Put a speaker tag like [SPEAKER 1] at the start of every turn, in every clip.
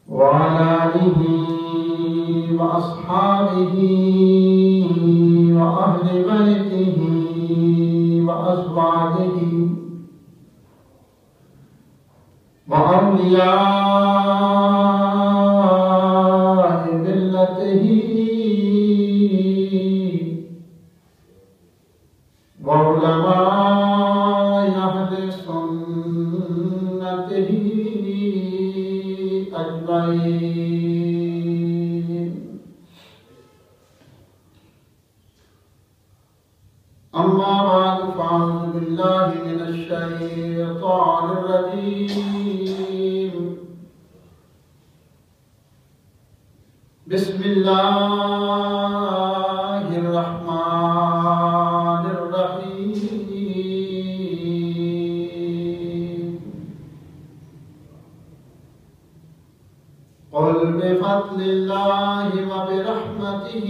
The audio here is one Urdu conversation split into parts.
[SPEAKER 1] وعلى آله وأصحابه وأهل بيته وأزواجه وأولياء ملته وعلماء أهل سنته أجمعين. أما بعد فأعوذ بالله من الشيطان الرجيم. بسم الله الرحمن الرحيم. قل بفضل الله وبرحمته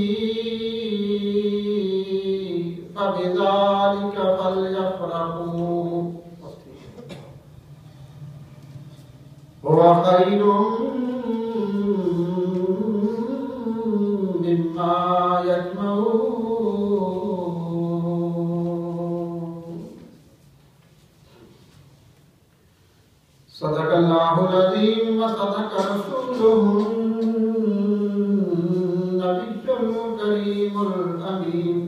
[SPEAKER 1] فبذلك فليفرحوا هو خير مما يجمعون. صدق الله العظيم وصدق رسوله النبي الكريم الأمين.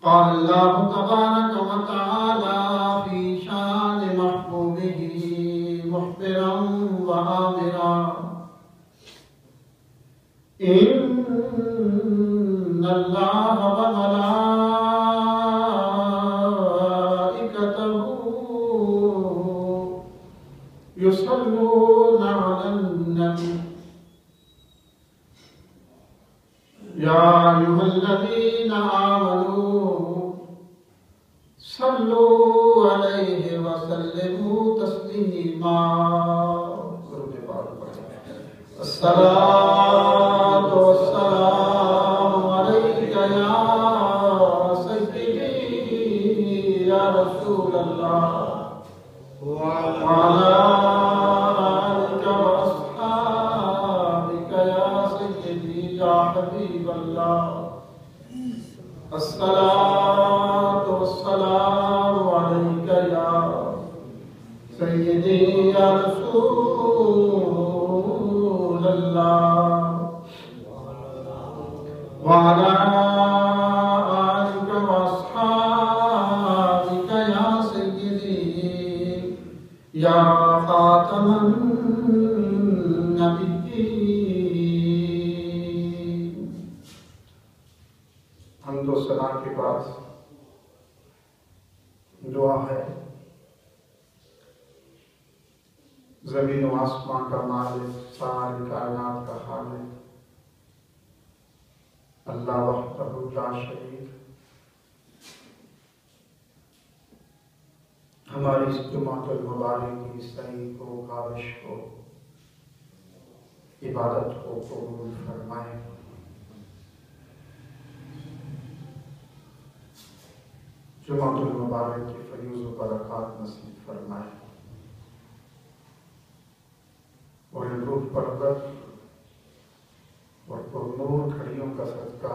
[SPEAKER 1] قال الله تبارك وتعالى في شان محبوبه مخبرا وآمرا: إن الله وملائكته يصلون على النبي يا أيها الذين آمنوا صلوا عليه وسلموا تسليما. الصلاة والسلام عليك يا سيدي يا رسول الله وعلى آلك وأصحابك يا سيدي يا حبيب الله. الصلاة والسلام عليك يا سيدي يا رسول الله وعلى آلك وأصحابك يا سيدي يا خاتم النبيين. حمد و ثنا کے بعد دعا ہے: زمین و آسمان کا مالک، ساری کائنات کا خالق اللہ وحدہ لا شریک ہماری اس جمعۃ المبارک کی صحیح کو، کاوش کو، عبادت کو قبول فرمائے. جمعۃ المبارک کی فیض و برکات نصیب فرمائے اور روح پرور اور پرنور گھڑیوں کا صدقہ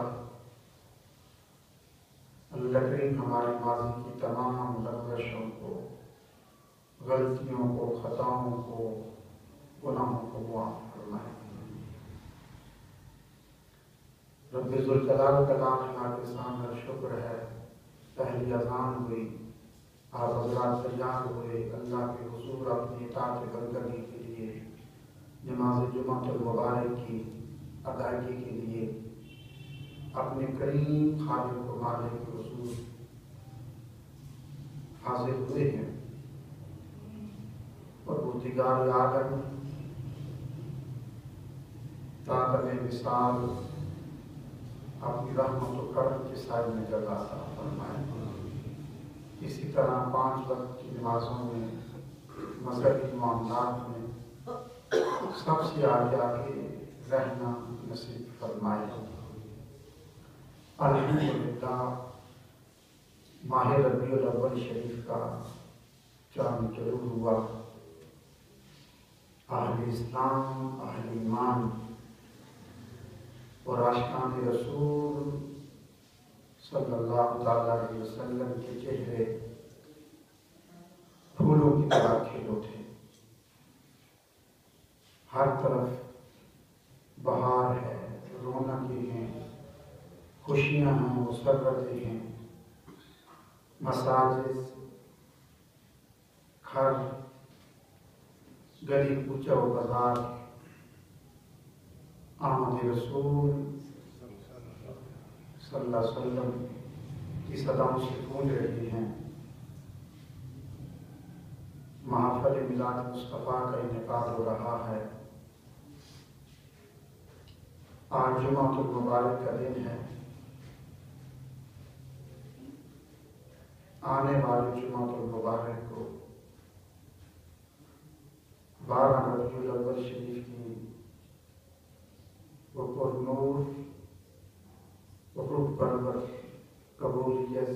[SPEAKER 1] اللہ کریم ہمارے ماضی کی تمام لغزشوں کو، غلطیوں کو، خطاؤں کو، گناہوں کو معاف فرمائے. رب ذوالجلال کا لاکھ کے سامنے شکر ہے، پہلی اذان ہوئی، آپ حضرات تیار ہوئے اللہ کے حضور اپنی اطاعت بندگی کے لیے، نماز جمعۃ المبارک کی ادائیگی کے لیے اپنے کریم خالق و مالک کے حضور حاضر ہوئے ہیں. اور پروردگار عالم طاقت مثال اپنی رحمت و کرم کے سائے میں جگہ عطا فرمائے. اسی طرح 5 وقت کی نمازوں میں، مذہبی معاملات میں سب سے آگے آگے رہنا نصیب فرمائے. الحمدللہ ماہ ربیع الاول شریف کا چاند ضرور ہوا۔ اہل اسلام، اہل ایمان اور عاشقان رسول صلی اللہ تعالیٰ علیہ وسلم کے چہرے پھولوں کی طرح کھلے تھے۔ ہر طرف بہار ہے، رونقیں ہیں، خوشیاں ہیں، مسرتیں ہیں، مساجد، گھر، گلی کوچہ و بازار آمد رسول صلی اللہ علیہ وسلم کی صداؤں سے گونج رہی ہیں۔ محفل میلاد مصطفیٰ کا انعقاد ہو رہا ہے۔ آج جمعۃ المبارک کا دن ہے۔ آنے والی جمعۃ المبارک کو 12 ربیع الاول شریف کی وہ پرنور روح پرور قبولیت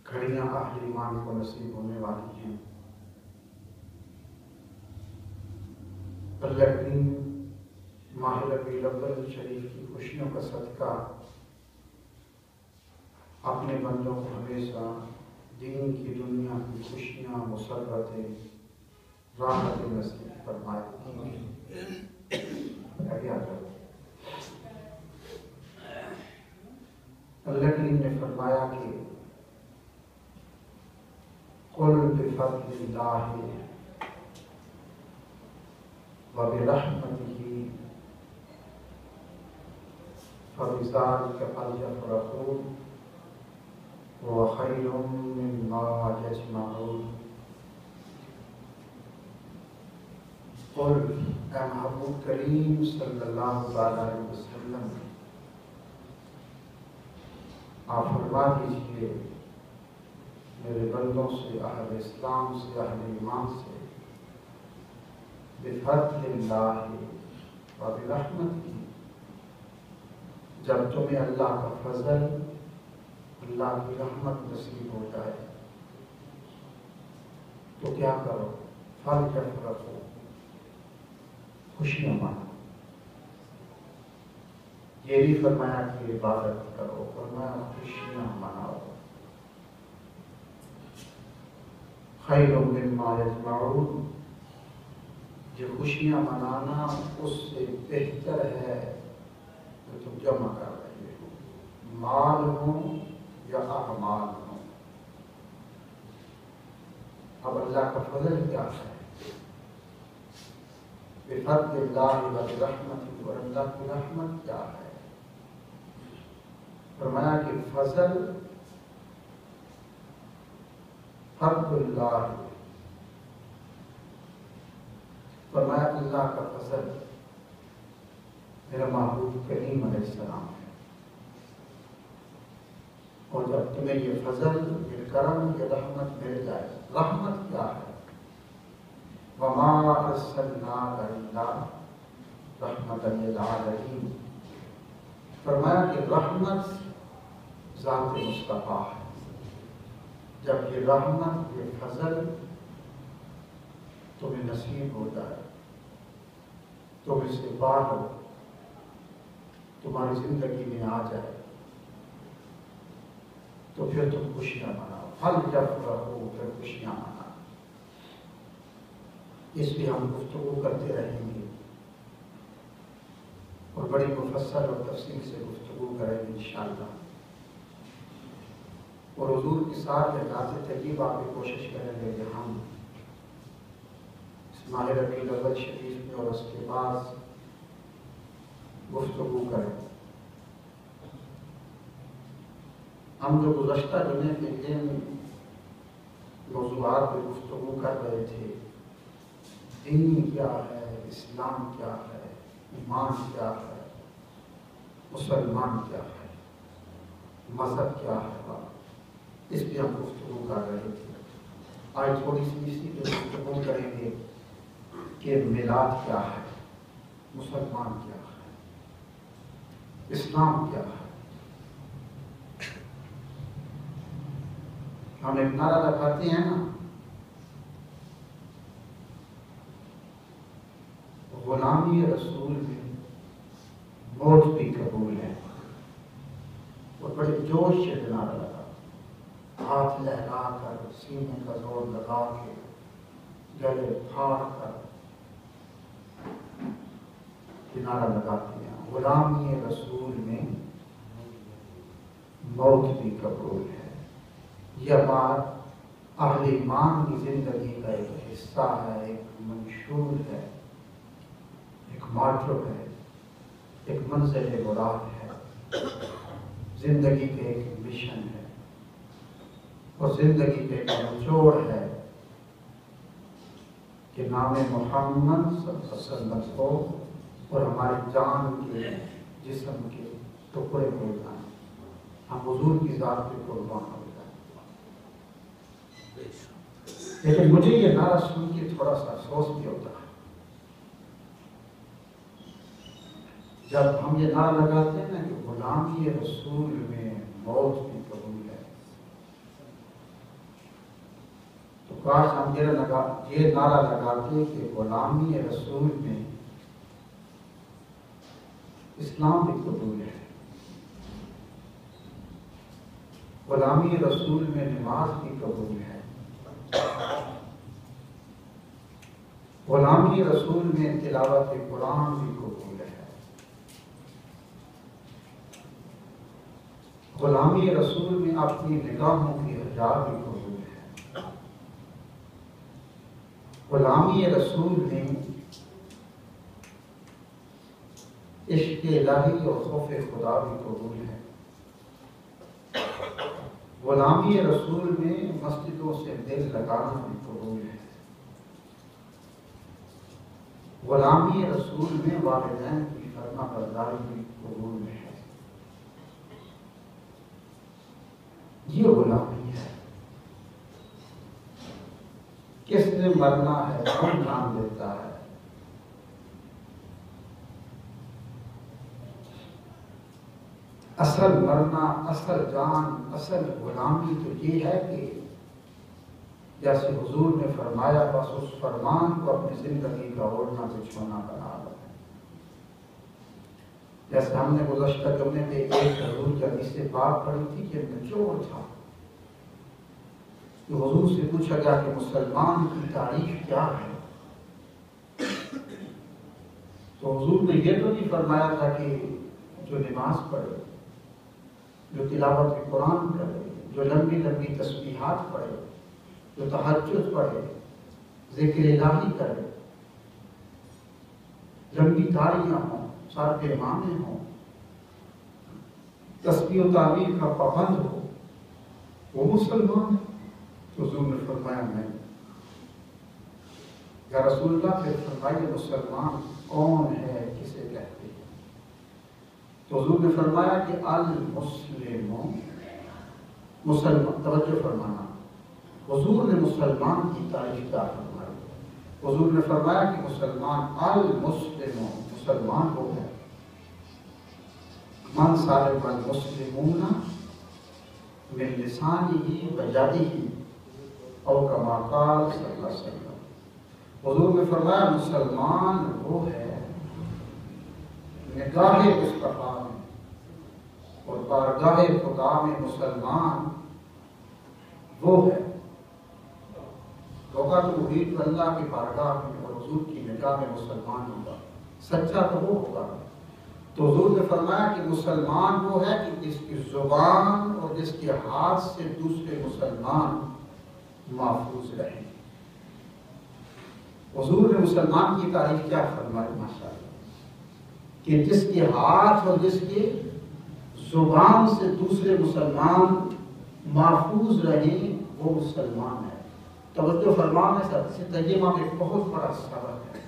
[SPEAKER 1] گھڑیاں اہل ایمان کو نصیب ہونے والی ہیں۔ اللہ کریم ماہ ربیع الاول شریف کی خوشیوں کا صدقہ اپنے بندوں کو ہمیشہ دین کی دنیا کی خوشیاں، مسرتیں، راحت نصیب فرمائے۔ اللہ کریم نے فرمایا کہ قل بفضل اللہ وبرحمتہ فبذلک فلیفرحوا هو خیر مما یجمعون۔ قل اے محبوب کریم صلی اللہ علیہ وسلم آپ فرما دیجئے میرے بندوں سے، اہل اسلام سے، اہل ایمان سے، بفضل اللہ وبرحمتہ، جب تمہیں اللہ کا فضل، اللہ کی رحمت نصیب ہو جائے تو کیا کرو؟ فلیفرحوا، خوشیاں مناؤ۔ یہ بھی فرمایا کہ عبادت کرو، فرمایا خوشیاں مناؤ۔ خیر مما یجمعون، جو خوشیاں منانا اس سے بہتر ہے جو تم جمع کر رہے ہو، مال ہو یا اعمال ہو۔ اب اللہ کا فضل کیا ہے؟ بفضل اللہ وبرحمتہ، اور اللہ کی رحمت کیا ہے؟ فرمایا کہ فضل فضل اللہ، فرمایا اللہ کا فضل میرا محبوب کریم علیہ السلام ہے، اور جب تمہیں یہ فضل، یہ کرم، یہ رحمت مل جائے، رحمت کیا ہے؟ وما ارسلناک الا رحمۃ للعالمین، فرمایا کہ رحمت ذات مصطفیٰ ہے۔ جب یہ رحمت، یہ فضل تمہیں نصیب ہو جائے، تم اس سے پار ہو، تمہاری زندگی میں آ جائے، تو پھر تم خوشیاں مناؤ۔ فلیفرحوا، پھر خوشیاں مناؤ۔ اس لیے ہم گفتگو کرتے رہیں گے اور بڑی مفصل اور تفصیل سے گفتگو کریں گے انشاءاللہ، اور حضور کے ساتھ احساس ترغیب آپ کی کوشش کریں گے کہ ہم اس ماہ ربیع الاول شریف میں اور اس کے بعد گفتگو کریں۔ ہم جو گزشتہ جمعے کے دن موضوعات پہ گفتگو کر رہے تھے، دین کیا ہے، اسلام کیا ہے، ایمان کیا ہے، مسلمان کیا ہے، مذہب کیا ہے، اس پہ ہم گفتگو کر رہے تھے۔ آج تھوڑی سی اسی پہ گفتگو کریں گے کہ میلاد کیا ہے، مسلمان کیا ہے، اسلام کیا ہے۔ ہم ایک نعرہ لگاتے ہیں نا، غلامی رسول میں موت بھی قبول ہے، اور بڑے جوش سے نعرہ لگا، ہاتھ لہرا کر، سینے کا زور لگا کے، گلے پھاڑ کر نعرہ لگاتے ہیں، غلامی رسول میں موت بھی قبول ہے۔ یہ بات اہل ایمان کی زندگی کا ایک حصہ ہے، ایک منشور ہے، ایک ماٹو ہے، ایک منزل مراد ہے، زندگی کا ایک مشن ہے، اور زندگی کا ایک نچوڑ ہے کہ نام محمد صلی اللہ علیہ وسلم کو اور ہماری جان کے، جسم کے ٹکڑے ہو جائیں، ہم حضور کی ذات پہ قربان ہو جائیں۔ لیکن مجھے یہ نعرہ سن کے تھوڑا سا افسوس بھی ہوتا ہے، جب ہم یہ نعرہ لگاتے ہیں نا کہ غلامی رسول میں موت بھی قبول ہے، تو کاش ہم یہ نعرہ لگاتے کہ غلامی رسول میں اسلام بھی قبول ہے، غلامی رسول میں نماز بھی قبول ہے، غلامی رسول میں تلاوت قرآن بھی قبول ہے، غلامی رسول میں اپنی نگاہوں کی حجا بھی قبول ہے، غلامی رسول میں عشق الہی اور خوف خدا بھی قبول ہے، غلامی رسول میں مسجدوں سے دل لگانا بھی قبول ہے، غلامی رسول میں والدین کی فرما برداری بھی قبول ہے۔ یہ غلامی ہے، کس نے مرنا ہے کون نام دیتا ہے؟ اصل مرنا، اصل جان، اصل غلامی تو یہ ہے کہ جیسے حضور نے فرمایا بس اس فرمان کو اپنی زندگی کا اوڑھنا بچھونا بنا لو۔ جیسے ہم نے گزشتہ جمعے میں ایک حضور کی حدیث پاک پڑھی تھی کہ نچوڑ تھا کہ حضور سے پوچھا گیا کہ مسلمان کی تعریف کیا ہے، تو حضور نے یہ تو نہیں فرمایا تھا کہ جو نماز پڑھے، جو تلاوت قرآن کرے، جو لمبی لمبی تسبیحات پڑھے، جو تہجد پڑھے، ذکر الہی کرے، لمبی داڑیاں ہوں، سر پہ امامے ہوں، تسبیح و تعبیر کا پابند ہو، وہ مسلمان ہے؟ تو حضور نے فرمایا نہیں۔ یا رسول اللہ پھر فرمائیے مسلمان کون ہے، کسے کہتے ہیں؟ تو حضور نے فرمایا کہ المسلمون، مسلمان، توجہ فرمانا، حضور نے مسلمان کی تعریف کیا فرمائی؟ حضور نے فرمایا کہ مسلمان المسلمون، مسلمان وہ ہے من سالم المسلمون من لسانہ و یدہ او کما قال صلی اللہ علیہ وسلم۔ حضور نے فرمایا مسلمان وہ ہے نگاہ مصطفیٰ میں اور بارگاہ خدا میں، مسلمان وہ ہے ہوگا تو محیط اللہ کی بارگاہ میں اور حضور کی نگاہ میں مسلمان ہوگا، سچا تو وہ ہوگا۔ تو حضور نے فرمایا کہ مسلمان وہ ہے کہ جس کی زبان اور جس کے ہاتھ سے دوسرے مسلمان محفوظ رہیں۔ حضور نے مسلمان کی تعریف کیا فرمائی ماشاءاللہ، کہ جس کے ہاتھ اور جس کے زبان سے دوسرے مسلمان محفوظ رہیں وہ مسلمان ہے۔ توجہ فرمانا سے طیبہ میں ایک بہت بڑا سبق ہے۔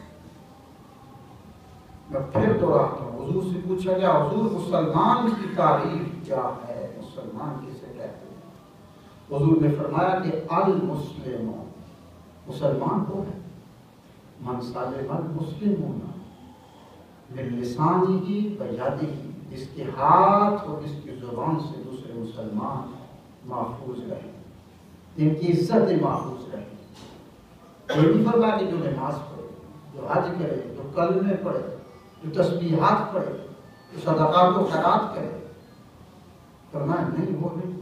[SPEAKER 1] میں پھر دوہراتا ہوں، حضور سے پوچھا گیا حضور مسلمان کی تعریف کیا ہے، مسلمان کسے کہتے ہیں؟ حضور نے فرمایا کہ المسلم، مسلمان وہ ہے من سالم المسلمون من لسانہ و یدہ، جس کے ہاتھ اور جس کی زبان سے دوسرے مسلمان محفوظ رہیں۔ ان کی عزت محفوظ رہے. یہ نہیں فرمایا کہ جو نماز پڑھے، جو حج کرے، جو کلمے پڑھے، جو تسبیحات پڑھے، جو صدقات و خیرات کرے، فرمایا نہیں، وہ نہیں.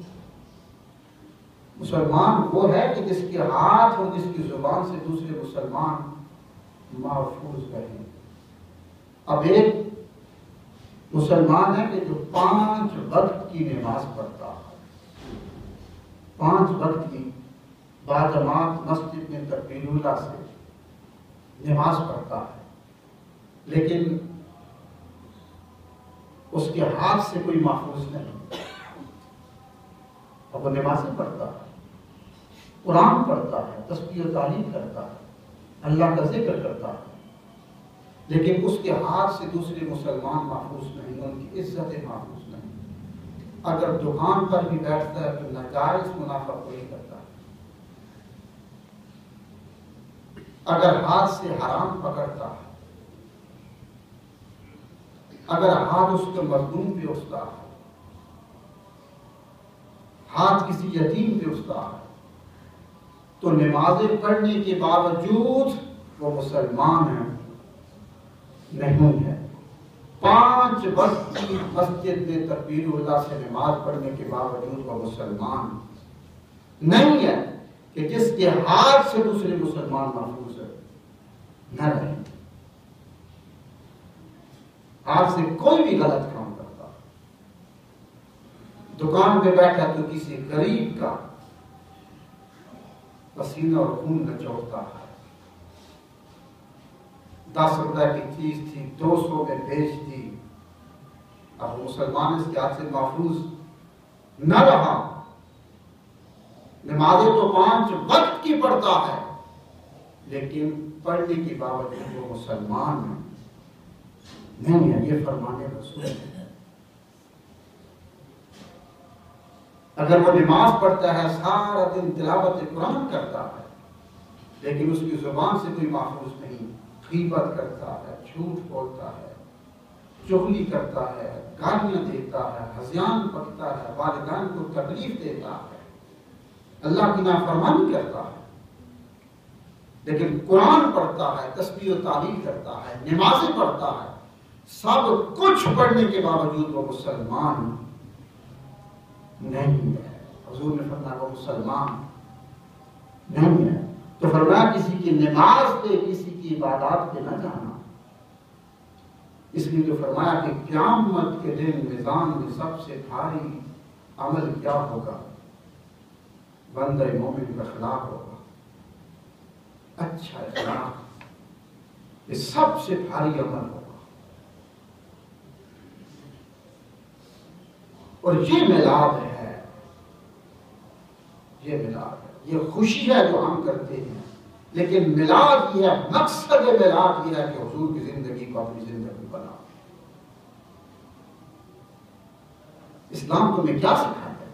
[SPEAKER 1] مسلمان وہ ہے کہ جس کے ہاتھ اور جس کی زبان سے دوسرے مسلمان محفوظ رہے. اب ایک مسلمان ہے کہ جو 5 وقت کی نماز پڑھتا ہے، 5 وقت کی باجماعت مسجد میں تکبیر الاولیٰ سے نماز پڑھتا ہے، لیکن اس کے ہاتھ سے کوئی محفوظ نہیں. اب وہ نمازیں پڑھتا ہے، قرآن پڑھتا ہے، تسبیح و تعلیل کرتا ہے، اللہ کا ذکر کرتا ہے، لیکن اس کے ہاتھ سے دوسرے مسلمان محفوظ نہیں، ان کی عزت محفوظ نہیں. اگر دکان پر بھی بیٹھتا ہے تو ناجائز منافع کوئی کرتا ہے. اگر ہاتھ سے حرام پکڑتا ہے، اگر ہاتھ اس کے مظلوم پہ اٹھتا ہے، ہاتھ کسی یتیم پہ اٹھتا ہے، تو نمازیں پڑھنے کے باوجود وہ مسلمان ہیں نہیں ہے. 5 وقت کی مسجد میں تکبیر الاولیٰ سے نماز پڑھنے کے باوجود وہ مسلمان نہیں ہے کہ جس کے ہاتھ سے دوسرے مسلمان محفوظ ہے نہ رہے. ہاتھ سے کوئی بھی غلط کام کرتا، دکان پہ بیٹھا تو کسی غریب کا پسینہ اور خون نچوڑتا ہے. 10 روپے کی چیز تھی 200 میں بیچ دی. اب مسلمان اس کے ہاتھ سے محفوظ نہ رہا. نمازیں تو 5 وقت کی پڑھتا ہے، لیکن پڑھنے کے باوجود وہ مسلمان نہیں ہے. یہ فرمان رسول ہے. اگر وہ نماز پڑھتا ہے، سارا دن تلاوت قرآن کرتا ہے، لیکن اس کی زبان سے کوئی محفوظ نہیں، غیبت کرتا ہے، جھوٹ بولتا ہے، چغلی کرتا ہے، گالیاں دیتا ہے، ہذیان پکتا ہے، والدین کو تکلیف دیتا ہے، اللہ کی نافرمانی کرتا ہے، لیکن قرآن پڑھتا ہے، تسبیح و تعلیل کرتا ہے، نمازیں پڑھتا ہے، سب کچھ پڑھنے کے باوجود وہ مسلمان نہیں ہے. حضور نے فرمایا وہ مسلمان نہیں ہے. تو فرمایا کسی کی نماز پہ، کسی کی عبادات پہ نہ جانا. اس لیے جو فرمایا کہ قیامت کے دن میزان میں سب سے بھاری عمل کیا ہوگا؟ بندہ مومن کا اخلاق ہوگا، اچھا اخلاق. یہ سب سے بھاری عمل ہوگا. اور یہ میلاد ہے، یہ میلاد ہے، یہ خوشی ہے جو ہم کرتے ہیں. لیکن میلاد یہ ہے، مقصد میلاد یہ ہے کہ حضور کی زندگی کو اپنی زندگی بنا. اسلام تمہیں کیا سکھاتا ہے؟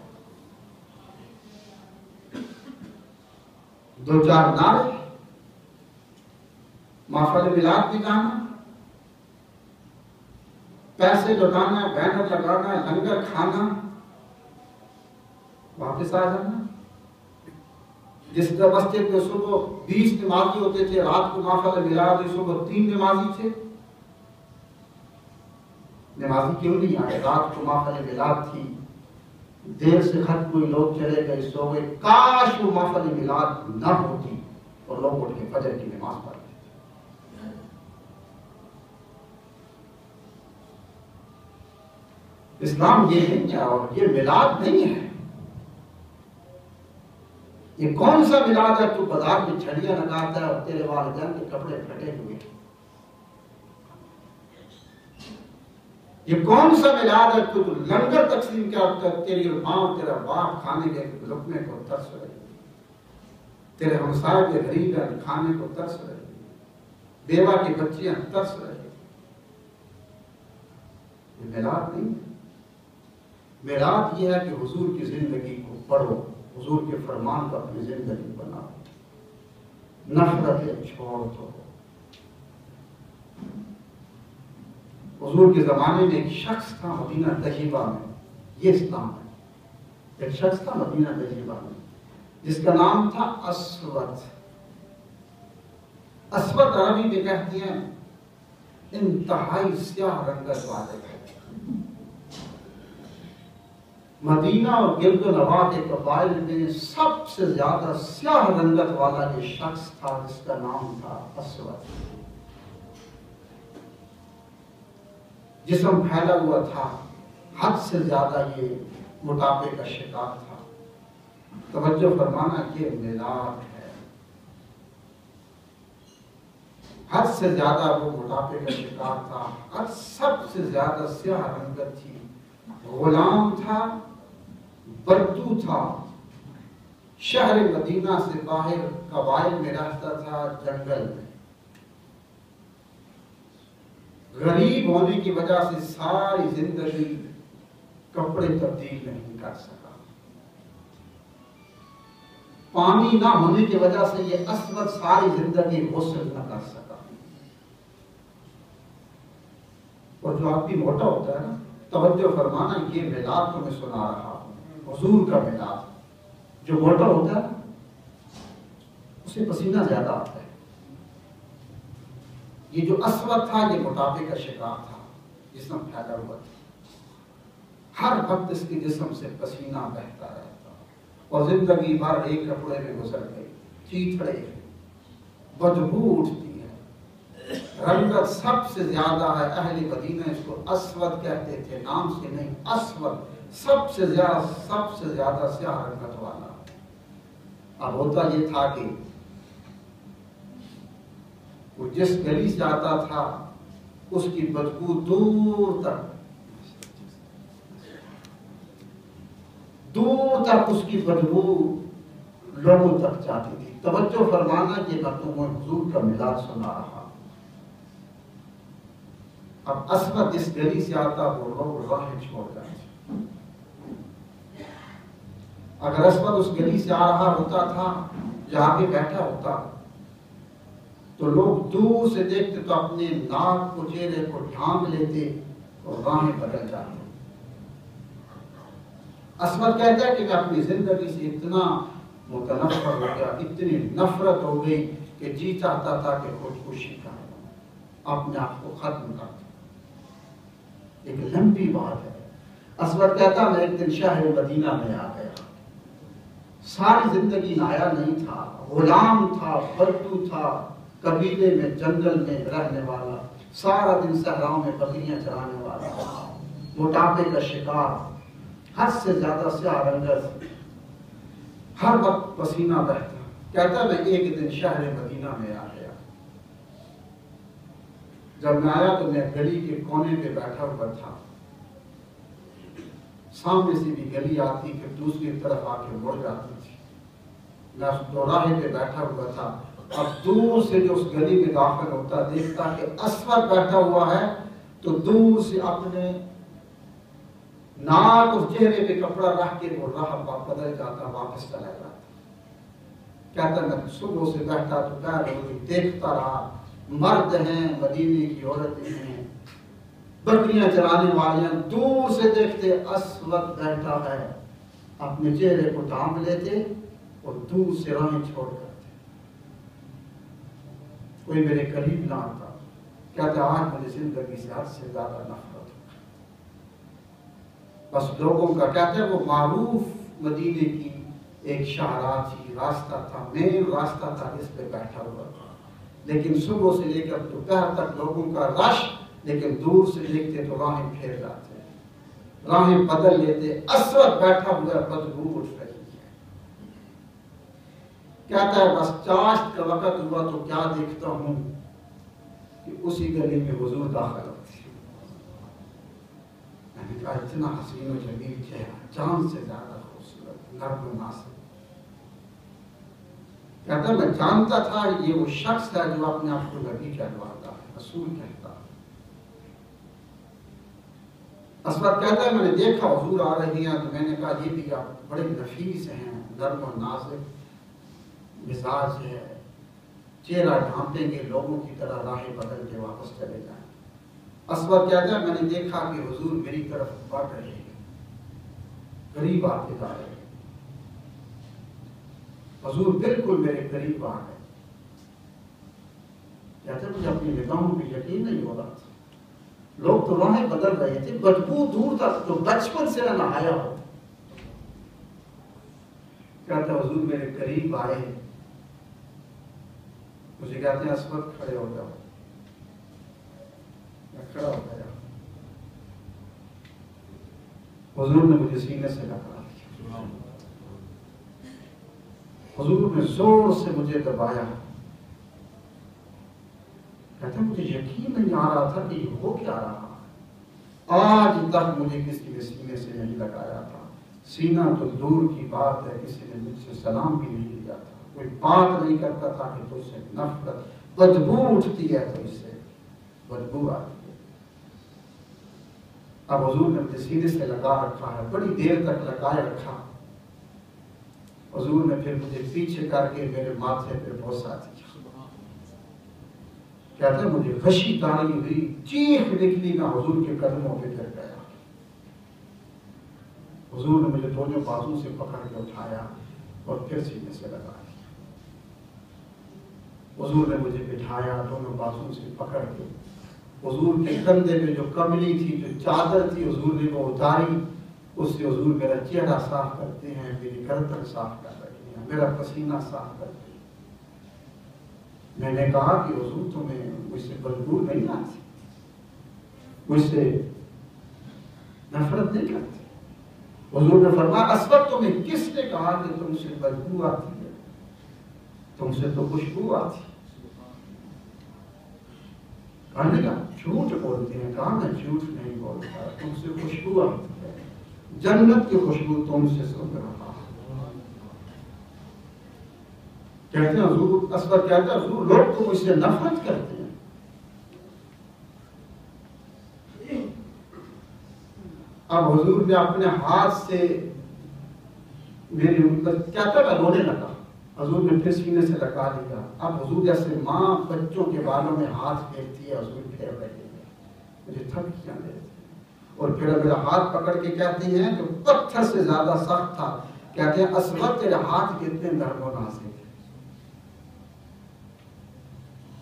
[SPEAKER 1] 2-4 نعرے، محفل میلاد میں جانا، پیسے لوٹانا، بینر لگانا، لنگر کھانا، واپس آ جانا. جس طرح مسجد میں صبح 20 نمازی ہوتے تھے، رات کو محفل میلاد میں صبح 3 نمازی تھے. نمازی کیوں نہیں آئے؟ رات کو محفل میلاد تھی، دیر سے ختم ہوئی، لوگ چلے گئے، سو گئے. کاش وہ محفل میلاد نہ ہوتی اور لوگ اٹھ کے فجر کی نماز پڑھتے. اسلام یہ نہیں ہے، اور یہ میلاد نہیں ہے. یہ کون سا میلاد ہے تو بازار میں چھڑیاں لگاتا ہے اور تیرے والدین کے کپڑے پھٹے ہوئے؟ یہ کون سا میلاد ہے تو لنگر تقسیم کرتا ہے، تیری ماں تیرا باپ کھانے کے لقمے کو ترس رہے، تیرے ہمسائے کے غریب ہیں کھانے کو ترس رہے، بیوہ کی بچیاں ترس رہے. یہ میلاد نہیں ہے. میلاد یہ ہے کہ حضور کی زندگی کو پڑھو، حضور کے فرمان کو اپنی زندگی بناؤ، نفرتیں چھوڑ دو. حضور کے زمانے میں ایک شخص تھا مدینہ طیبہ میں، یہ اسلام ہے. ایک شخص تھا مدینہ طیبہ میں، جس کا نام تھا اسود۔ اسود عربی میں کہتے ہیں انتہائی سیاہ رنگت والے۔ مدینہ اور گرد و نواح کے قبائل میں سب سے زیادہ سیاہ رنگت والا یہ شخص تھا جس کا نام تھا اسود۔ جسم پھیلا ہوا تھا، حد سے زیادہ یہ موٹاپے کا شکار تھا۔ توجہ فرمانا یہ ملاپ ہے، حد سے زیادہ وہ موٹاپے کا شکار تھا، حد سب سے زیادہ سیاہ رنگت تھی، غلام تھا، بردو تھا، شہر مدینہ سے باہر قبائل میں رہتا تھا، جنگل میں۔ غریب ہونے کی وجہ سے ساری زندگی کپڑے تبدیل نہیں کر سکا، پانی نہ ہونے کی وجہ سے یہ اسود ساری زندگی غسل نہ کر سکا۔ اور جو آدمی موٹا ہوتا ہے نا، توجہ فرمانا یہ ملاپ تو میں سنا رہا ہوں، حضور کا ملاپ۔ جو موٹا ہوتا ہے اسے پسینہ زیادہ آتا ہے۔ یہ جو اسود تھا یہ موٹاپے کا شکار تھا، جسم پھیلا ہوا تھا، ہر وقت اس کے جسم سے پسینہ بہتا رہتا، اور زندگی بھر ایک کپڑے میں گزر گئی، چیتھڑے، بدبو اٹھتی ہے، رنگت سب سے زیادہ ہے۔ اہل مدینہ اس کو اسود کہتے تھے، نام سے نہیں، اسود، سب سے زیادہ سیاہ رنگت والا۔ اب ہوتا یہ تھا کہ وہ جس گلی سے آتا تھا اس کی بدبو دور تک اس کی بدبو لوگوں تک جاتی تھی۔ توجہ فرمانا کہ میں تمہیں حضور کا ملاد سنا رہا۔ اب اسود جس گلی سے آتا وہ لوگ راہ چھوڑ جاتے۔ اگر اسود اس گلی سے آ رہا ہوتا تھا، جہاں پہ بیٹھا ہوتا، تو لوگ دور سے دیکھتے تو اپنے ناک کو، چہرے کو ڈھانپ لیتے اور راہیں بدل جاتے۔ اسود کہتا ہے کہ میں اپنی زندگی سے اتنا متنفر ہو گیا، اتنی نفرت ہو گئی کہ جی چاہتا تھا کہ خودکشی کروں، اپنے آپ کو ختم کر دوں۔ ایک لمبی بات ہے۔ اسود کہتا میں ایک دن شہر مدینہ میں آ گیا، ساری زندگی نایا نہیں تھا، غلام تھا، بدو تھا، قبیلے میں جنگل میں رہنے والا، سارا دن صحراؤں میں بکریاں چرانے والا، موٹاپے کا شکار، حد سے زیادہ سیاہ رنگت، ہر وقت پسینہ بہتا۔ کہتا میں ایک دن شہر مدینہ میں آ گیا، جب میں آیا تو میں گلی کے کونے پہ بیٹھا ہوا تھا، سامنے سے بھی گلی آتی پھر دوسری طرف آ کے مڑ جاتی تھی، میں اس دوراہے پہ بیٹھا ہوا تھا۔ اب دور سے جو اس گلی میں داخل ہوتا دیکھتا کہ اسود بیٹھا ہوا ہے تو دور سے اپنے ناک اور چہرے پہ کپڑا رکھ کے وہ راہ بدل جاتا، واپس چلا جاتا۔ کہتا میں صبح سے بیٹھا تو دیکھتا رہا، مرد ہیں، مدینے کی عورتیں ہیں، بکریاں چرانے والے ہیں، دور سے دیکھتے اسود بیٹھا ہے، اپنے چہرے کو ڈھانپ لیتے اور دور سے راہیں چھوڑ کرتے۔ کوئی میرے قریب نہ آتا، کہتا آج مجھے زندگی سے حد سے زیادہ نفرت ہو، بس لوگوں کا کہتے ہیں وہ معروف مدینے کی ایک شاہراہ تھی، راستہ تھا، مین راستہ تھا جس پہ بیٹھا ہوا تھا، لیکن صبح سے لے کر دوپہر تک لوگوں کا رش، لیکن دور سے دیکھتے تو راہیں پھیر جاتے، راہیں بدل لیتے، اسود بیٹھا ہوا بدبو اٹھ رہی ہے۔ کہتا ہے بس چاشت کا وقت ہوا تو کیا دیکھتا ہوں کہ اسی گلی میں حضور داخل ہوتے ہیں۔ میں نے کہا اتنا حسین و جمیل چہرہ، چاند سے زیادہ خوبصورت، نرم و ناصر۔ کہتا میں جانتا تھا یہ وہ شخص ہے جو اپنے آپ کو نبی کہلواتا ہے، رسول کہتا ہے۔ اسود کہتا ہے میں نے دیکھا حضور آ رہی ہیں تو میں نے کہا یہ بھی آپ بڑے نفیس ہیں، نرم و نازک مزاج ہے، چہرہ ڈھانپیں گے لوگوں کی طرح راہیں بدل کے واپس چلے جائیں۔ اسود کہتا ہے میں نے دیکھا کہ حضور میری طرف بڑھ رہے ہیں، قریب آتے جا رہے ہیں۔ حضور بالکل میرے قریب آ گئے. کہتے مجھے اپنی نگاہوں پہ یقین نہیں ہو رہا تھا. لوگ تو راہیں بدل رہے تھے، بدبو دور تک جو بچپن سے نہ نہایا ہو. کہتے حضور میرے قریب آئے، مجھے کہتے ہیں اسود کھڑے ہو جاؤ. میں کھڑا ہو گیا. حضور نے مجھے سینے سے لگا دیا. حضور نے زور سے مجھے دبایا. کہتے ہیں مجھے یقین نہیں آ رہا تھا کہ یہ ہو کیا رہا. آج تک مجھے کسی نے سینے سے نہیں لگایا تھا. سینہ تو دور کی بات ہے، کسی نے مجھ سے سلام بھی نہیں لیا تھا. کوئی بات نہیں کرتا تھا کہ تجھ سے نفرت، بدبو اٹھتی ہے تو اس سے بدبو آتی ہے. اب حضور نے مجھے سینے سے لگا رکھا ہے، بڑی دیر تک لگائے رکھا. حضور نے پھر مجھے پیچھے کر کے میرے ماتھے پہ بوسہ دیا. کہتے ہیں مجھے غشی تاری ہوئی، چیخ نکلی، میں حضور کے قدموں پہ گر گیا. حضور نے مجھے دونوں بازو سے پکڑ کے اٹھایا اور پھر سینے سے لگا دیا. حضور نے مجھے بٹھایا دونوں بازو سے پکڑ کے. حضور کے کندھے میں جو کملی تھی، جو چادر تھی، حضور نے وہ اتاری. اس سے حضور میرا چہرہ صاف کرتے ہیں، میری گردن صاف کر رہے ہیں، میرا پسینہ صاف کرتے ہیں. میں نے کہا کہ حضور تمہیں مجھ سے بدبو نہیں آتی، مجھ سے نفرت نہیں کرتی. حضور نے فرمایا اسود تمہیں کس نے کہا کہ تم سے بدبو آتی ہے؟ تم سے تو خوشبو آتی. کہنے کا جھوٹ بولتے ہیں. کہا میں جھوٹ نہیں بولتا، تم سے خوشبو آتی ہے، جنت کی خوشبو تم سے سن رہا. کہتے ہیں حضور، اسود کہتا ہے حضور لوگ تو مجھ سے نفرت کرتے ہیں. اب حضور نے اپنے ہاتھ سے میری کہتا میں رونے لگا. حضور نے پھر سینے سے لگا دیا. اب حضور جیسے ماں بچوں کے بالوں میں ہاتھ پھیرتی ہے، حضور پھیر رہے ہیں. مجھے تھپکیاں دے رہے تھے اور پھر میرا ہاتھ پکڑ کے کہتی ہیں جو پتھر سے زیادہ سخت تھا، کہتے ہیں اسود تیرے ہاتھ کتنے نرم و نازک ہیں.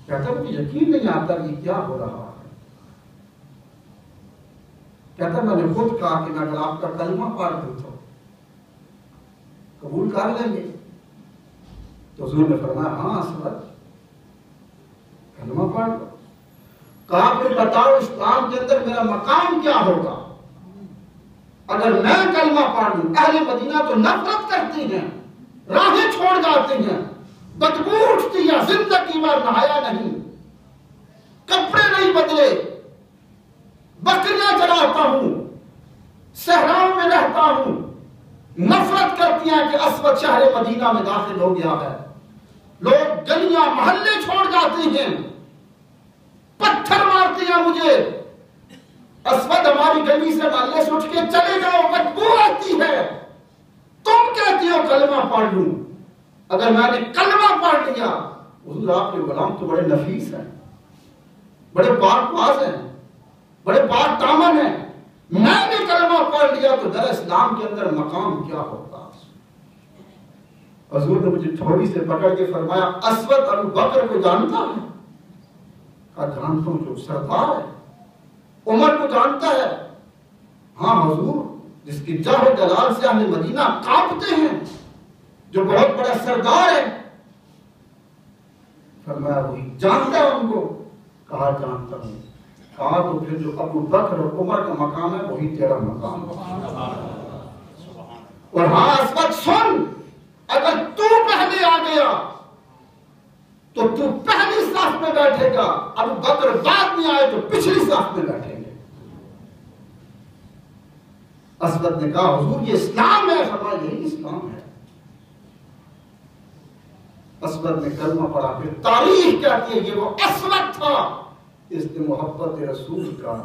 [SPEAKER 1] کہتا مجھے یقین نہیں آتا کہ کیا ہو رہا ہے. کہتا میں نے خود کہا کہ میں اگر آپ کا کلمہ پڑھ دوں تو قبول کر لیں گے. تو حضور نے فرمایا ہاں اسود کلمہ پڑھ دو. کہا پھر بتاؤ اسلام کے اندر میرا مقام کیا ہوگا اگر میں کلمہ پڑھ دوں. اہل مدینہ تو نفرت کرتی ہیں، راہیں چھوڑ جاتی ہیں، بدبو اٹھتی ہے، زندگی میں نہایا نہیں، کپڑے نہیں بدلے، بکریاں چلاتا ہوں، صحراؤں میں رہتا ہوں. نفرت کرتی ہیں کہ اسود شہر مدینہ میں داخل ہو گیا ہے. لوگ گلیاں محلے چھوڑ جاتے ہیں، پتھر مارتے ہیں مجھے. اسود ہماری گلی سے محلے سے اٹھ کے چلے جاؤ، بدبو آتی ہے. تم کہتی ہو کلمہ پڑھ لوں. اگر میں نے کلمہ پڑھ لیا، حضور آپ کے غلام تو بڑے نفیس ہیں، بڑے پاک پاس ہیں، بڑے پاک دامن ہیں. میں نے کلمہ پڑھ لیا تو در اسلام کے اندر مقام کیا ہوگا. حضور نے مجھے تھوڑی سے پکڑ کے فرمایا اسود ابو بکر کو جانتا ہے؟ کہا جانتا ہوں، جو سردار ہے. عمر کو جانتا ہے؟ ہاں حضور، جس کی جاہ و جلال سے اہل مدینہ کانپتے ہیں، جو بہت بڑا سردار ہے. فرمایا وہی جانتا ہے ان کو؟ کہا جانتا ہوں. کہا تو پھر جو ابو بکر اور عمر کا مقام ہے وہی تیرا مقام ہے. اور ہاں اسود سن، اگر تو پہلے آ گیا تو تو پہلی صف میں بیٹھے گا، ابو بکر بعد میں آئے تو پچھلی صف میں بیٹھیں گے. اسود نے کہا حضور یہ اسلام ہے. فرمایا یہی اسلام ہے. اسود نے کلمہ پڑھا. پھر تاریخ کہتی ہے یہ وہ اسود تھا، اس نے محبت رسول کا،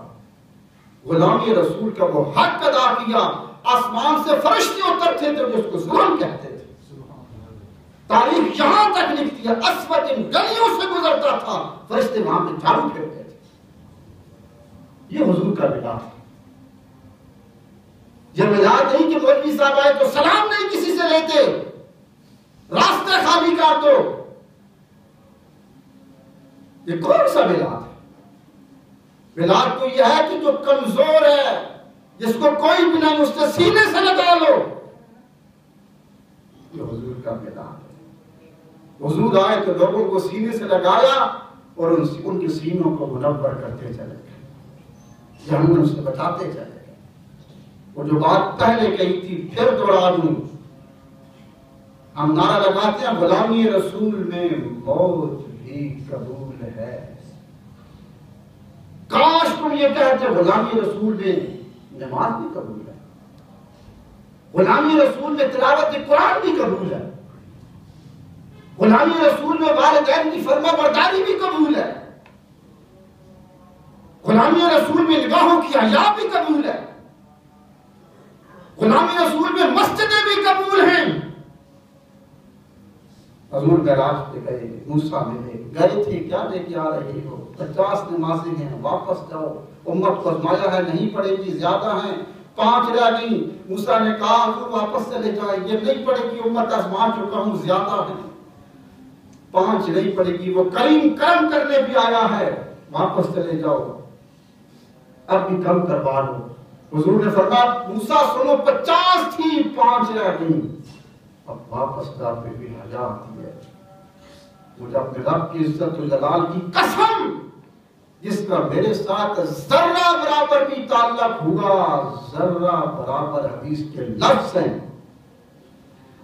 [SPEAKER 1] غلامی رسول کا وہ حق ادا کیا. آسمان سے فرشتے اترتے تھے جو اس کو ظلم کہتے تھے. تاریخ یہاں تک لکھتی ہے اسود ان گلیوں سے گزرتا تھا، فرشتے وہاں پہ جھاڑو پھیرتے تھے. یہ حضور کا ملاد ہے. یہ ملاد نہیں کہ مولوی صاحب آئے تو سلام نہیں کسی سے لیتے. راستے خالی کر دو. یہ کون سا ملاد ہے؟ ملاد تو یہ ہے کہ جو کمزور ہے، جس کو کوئی بھی نہیں، اس سے سینے سے لگا لو. یہ حضور کا ملاد ہے. حضور آئے تو لوگوں کو سینے سے لگایا اور ان کے سینوں کو منور کرتے چلے گئے، جہنم سے بچاتے چلے گئے. وہ جو بات پہلے کہی تھی پھر دوہرا دوں. ہم نعرہ لگاتے ہیں غلامی رسول میں موت بھی قبول ہے. کاش تم یہ کہتے غلامی رسول میں نماز بھی قبول ہے، غلامی رسول میں تلاوت قرآن بھی قبول ہے، غلامی رسول میں والدین کی فرما برداری بھی قبول ہے، غلامی رسول میں نگاہوں کی حیا بھی قبول ہے، غلامی رسول میں مسجدیں بھی قبول ہیں. حضور معراج پہ گئے، موسیٰ ملے، گئے تھے کیا لے کے آ رہے ہو؟ 50 نمازیں ہیں، واپس جاؤ، امت کو آزمایا ہے، نہیں پڑے گی، زیادہ ہیں، 5 رہ گئی. موسیٰ نے کہا حضور واپس چلے جائے، یہ نہیں پڑے گی، امت آزما چکا ہوں، زیادہ ہیں، 5 نہیں پڑے گی. وہ کریم کرم کرنے بھی آیا ہے، واپس چلے جاؤ، اب بھی کم کروا لو. حضور نے فرمایا موسیٰ سنو، 50 تھی، 5 رہ گئی، اب واپس جاتے بھی حیا آتی ہے. مجھے اپنے رب کی عزت و جلال کی قسم، جس کا میرے ساتھ ذرہ برابر بھی تعلق ہوا، ذرہ برابر حدیث کے لفظ ہیں،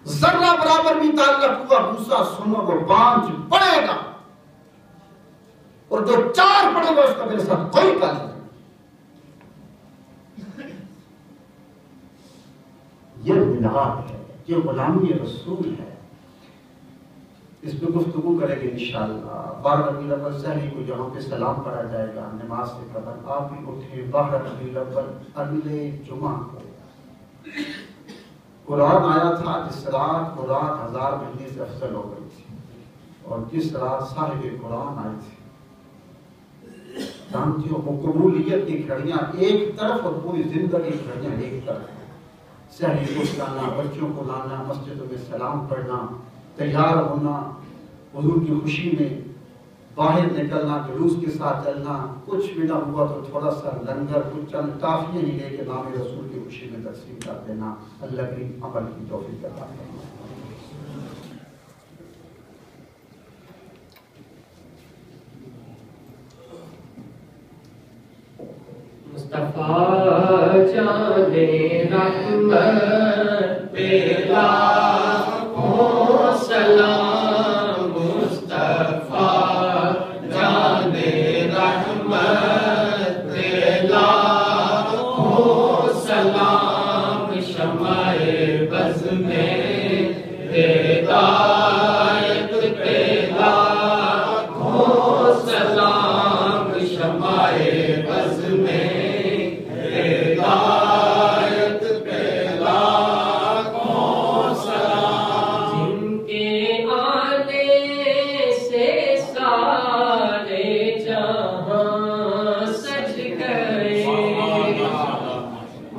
[SPEAKER 1] ذرہ برابر بھی تعلق ہوا. موسیٰ سنو، وہ 5 پڑھے گا اور جو 4 پڑھے گا اس کا میرے ساتھ کوئی تعلق نہیں. یہ ملاد ہے، یہ غلامی رسول ہے. اس پہ گفتگو کریں گے انشاءاللہ. 12 ربیع الاول سحری کو یہاں پہ سلام پڑھا جائے گا نماز سے قبل. آپ بھی اٹھے 12 ربیع الاول اگلے جمعہ کو. قرآن آیا تھا جس رات وہ رات 1000 مہینے سے افضل ہو گئی تھی، اور جس رات صاحب قرآن آئے تھے. جانتی ہو وہ قبولیت کی گھڑیاں ایک طرف اور پوری زندگی کی گھڑیاں ایک طرف. سحری کو لانا، بچوں کو لانا، مسجدوں میں سلام پڑھنا، تیار ہونا، حضور کی خوشی میں باہر نکلنا، جلوس کے ساتھ چلنا. کچھ بھی نہ ہوا تو تھوڑا سا لنگر، کچھ چند ٹافیاں ہی لے کے نام رسول کی خوشی میں تقسیم کر دینا. اللہ کی عمل کی توفیق عطا فرمائے.
[SPEAKER 2] مصطفیٰ جانے رحمت تیرا ہو سلام، مصطفیٰ جانے رحمت تیرا ہو سلام، شمع بز میں ہدایت تیرا ہو سلام، شمع بز میں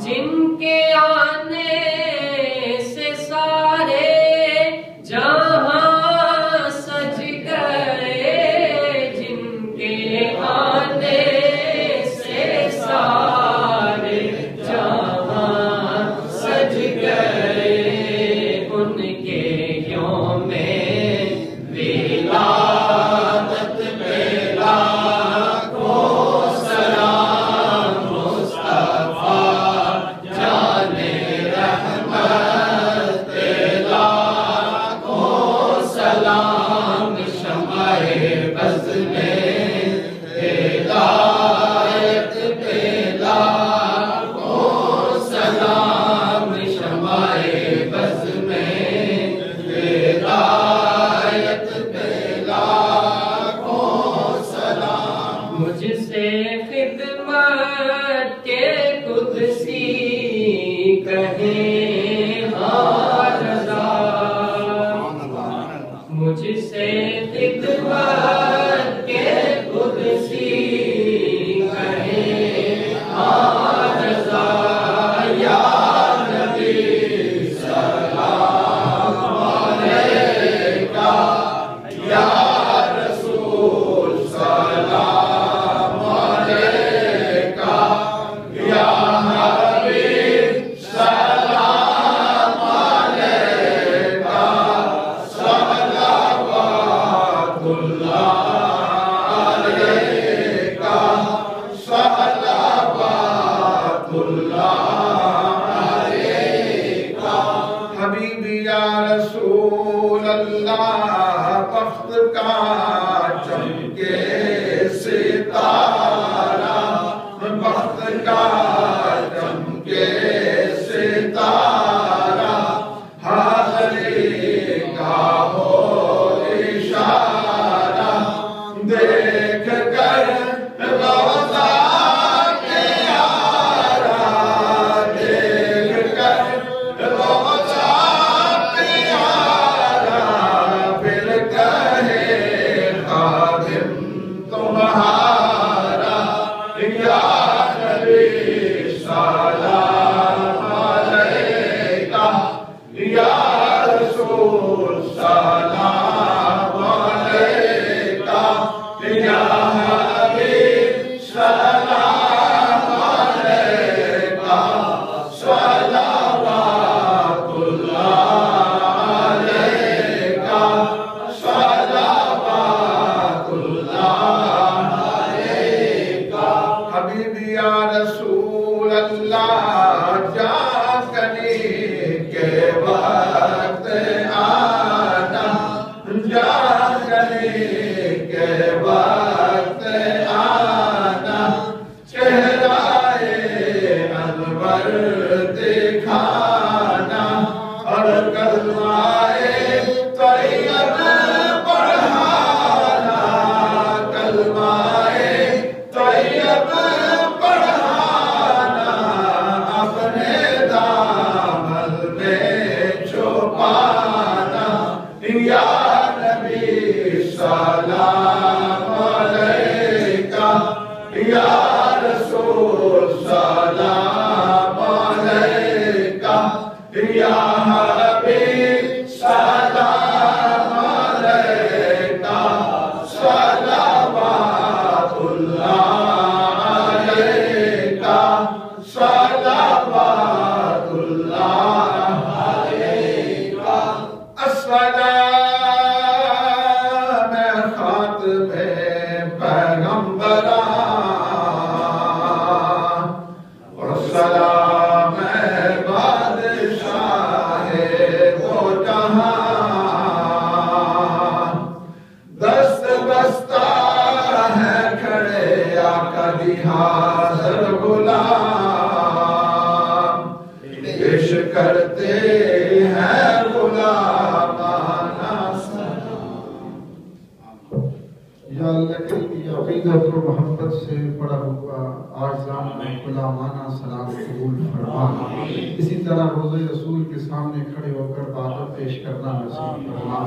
[SPEAKER 2] جن کے آنے سے رسول اللہ بخت کا چمکے ستارہ بخت کا چمکے ستارہ حاضری کا ہو اشارہ دیکھ کر روضہ پیارا دیکھ کر روضہ پیارا پھر کہے خادم تمہارا یا نبی سلام علیکہ یا رسول سلام علیکہ یا حبیب سلام علیکہ صلوات اللہ علیکہ صلوات اللہ علیکہ حبیبی یا رسول اللہ جاگنے کے وقت آنا جاگنے کے وقت آنا چہرائے انور دکھانا اور کلمائے طیب پڑھانا کلمائے طیب پڑھانا اپنے دامن میں چھپانا یا نبی سلام علیکہ یا رسول سلام علیکہ یا حبیب سلام علیکہ صلوات اللہ علیکہ صلوات اللہ علیکہ السلام خاتم پیغمبران والسلام بادشاہ دو جہان دست بستہ ہے کھڑے آقا دی حاضر غلام پیش کرتے ہیں غلامانہ
[SPEAKER 1] یا اللہ کی عقیدت و محبت سے پڑا ہوا آجزانہ غلامانہ سلام قبول فرما اسی طرح روضہ رسول کے سامنے کھڑے ہو کر عبادت پیش کرنا نصیب فرما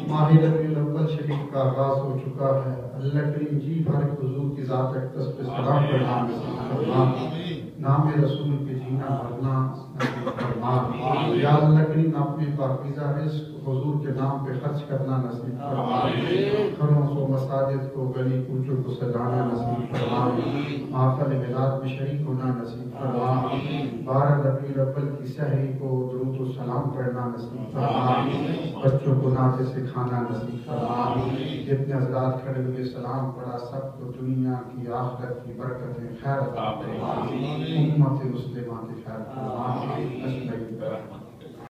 [SPEAKER 1] ماہ ربیع الاول شریف کا آغاز ہو چکا ہے اللہ کریم جی بھر حضور کی ذات اقدس پہ سلام پڑھنا نصیب فرما نام رسول پہ جینا مرنا نصیب فرما یا اللہ کریم اپنے پاکیزہ رزق حضور کے نام پہ خرچ کرنا نصیب فرما گھروں کو مساجد کو گلی کوچوں کو سجانا نصیب فرما محفل میلاد میں شریک ہونا نصیب فرما 12 ربیع الاول کی سحری کو درود و سلام پڑھنا نصیب فرما بچوں کو نعتیں سکھانا نصیب فرما جتنے حضرات کھڑے ہوئے سلام پڑھا سب کو دنیا کی آخرت کی برکتیں خیر عطا فرما امت مسلمہ کی خیر فرما